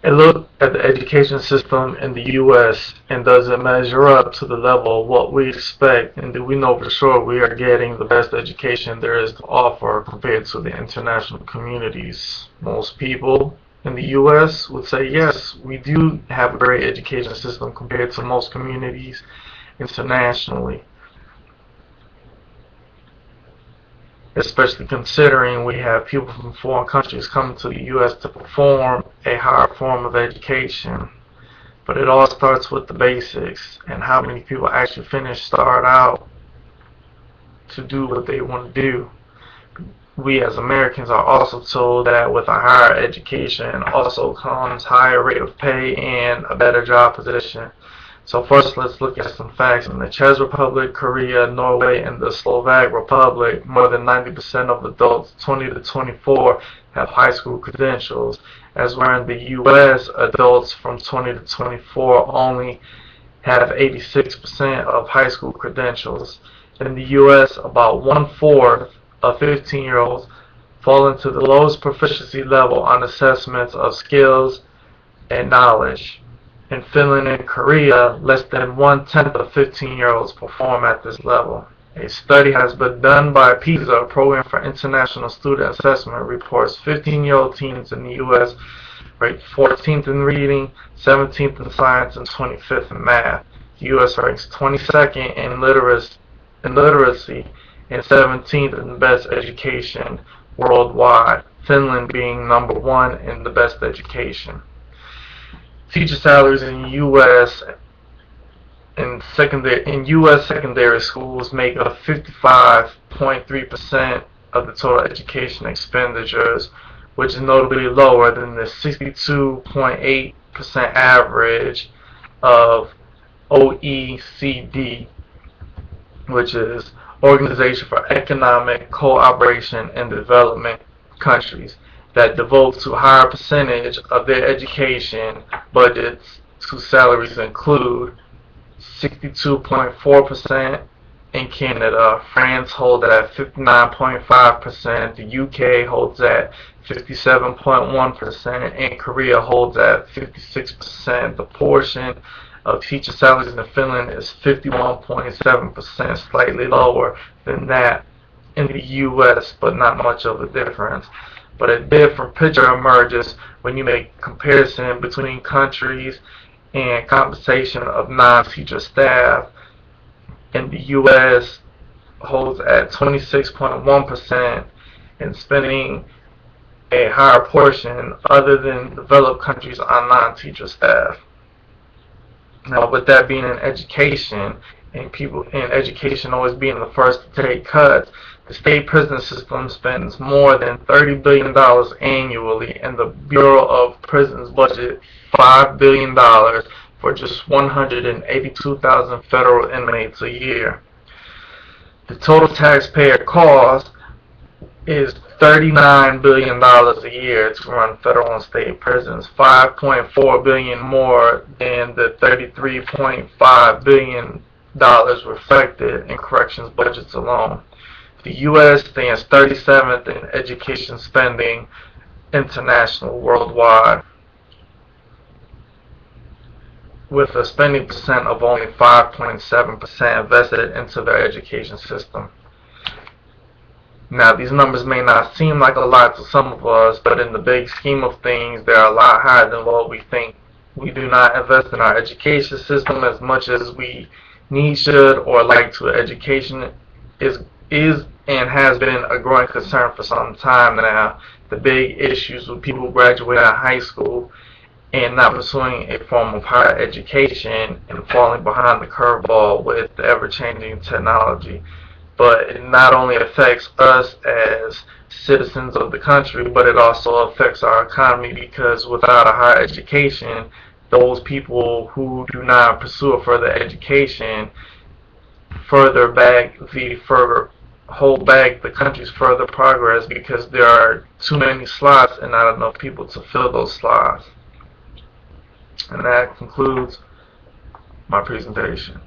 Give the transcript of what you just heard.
And look at the education system in the U.S. and does it measure up to the level of what we expect, and do we know for sure we are getting the best education there is to offer compared to the international communities? Most people in the U.S. would say yes, we do have a great education system compared to most communities internationally, especially considering we have people from foreign countries coming to the U.S. to perform a higher form of education. But it all starts with the basics and how many people actually start out to do what they want to do. We as Americans are also told that with a higher education also comes higher rate of pay and a better job position. So first, let's look at some facts. In the Czech Republic, Korea, Norway, and the Slovak Republic, more than 90% of adults 20 to 24 have high school credentials, as where in the U.S., adults from 20 to 24 only have 86% of high school credentials. In the U.S., about one-fourth of 15-year-olds fall into the lowest proficiency level on assessments of skills and knowledge. In Finland and Korea, less than one-tenth of 15-year-olds perform at this level. A study has been done by PISA, a program for international student assessment, reports 15-year-old teens in the U.S. rate 14th in reading, 17th in science, and 25th in math. The U.S. ranks 22nd in literacy and 17th in the best education worldwide, Finland being number one in the best education. Teacher salaries in U.S. U.S. secondary schools make up 55.3% of the total education expenditures, which is notably lower than the 62.8% average of OECD, which is Organization for Economic Cooperation and Development countries, that devote to a higher percentage of their education budgets to salaries include 62.4% in Canada, France holds at 59.5%, the UK holds at 57.1%, and Korea holds at 56%. The portion of teacher salaries in Finland is 51.7%, slightly lower than that in the US, but not much of a difference. But a different picture emerges when you make comparison between countries and compensation of non-teacher staff. In the U.S. holds at 26.1% and spending a higher portion other than developed countries on non-teacher staff. Now, with that being in education, and people in education always being the first to take cuts, the state prison system spends more than $30 billion annually, and the Bureau of Prisons budget $5 billion for just 182,000 federal inmates a year. The total taxpayer cost is $39 billion a year to run federal and state prisons, $5.4 billion more than the $33.5 billion reflected in corrections budgets alone. The U.S. stands 37th in education spending international worldwide, with a spending percent of only 5.7% invested into their education system. Now, these numbers may not seem like a lot to some of us, but in the big scheme of things, they're a lot higher than what we think. We do not invest in our education system as much as we need, should, or like to. Education is and has been a growing concern for some time now. The big issues with people graduating out of high school and not pursuing a form of higher education and falling behind the curveball with the ever-changing technology. But it not only affects us as citizens of the country, but it also affects our economy, because without a higher education, those people who do not pursue a further education hold back the country's further progress, because there are too many slots and not enough people to fill those slots. And that concludes my presentation.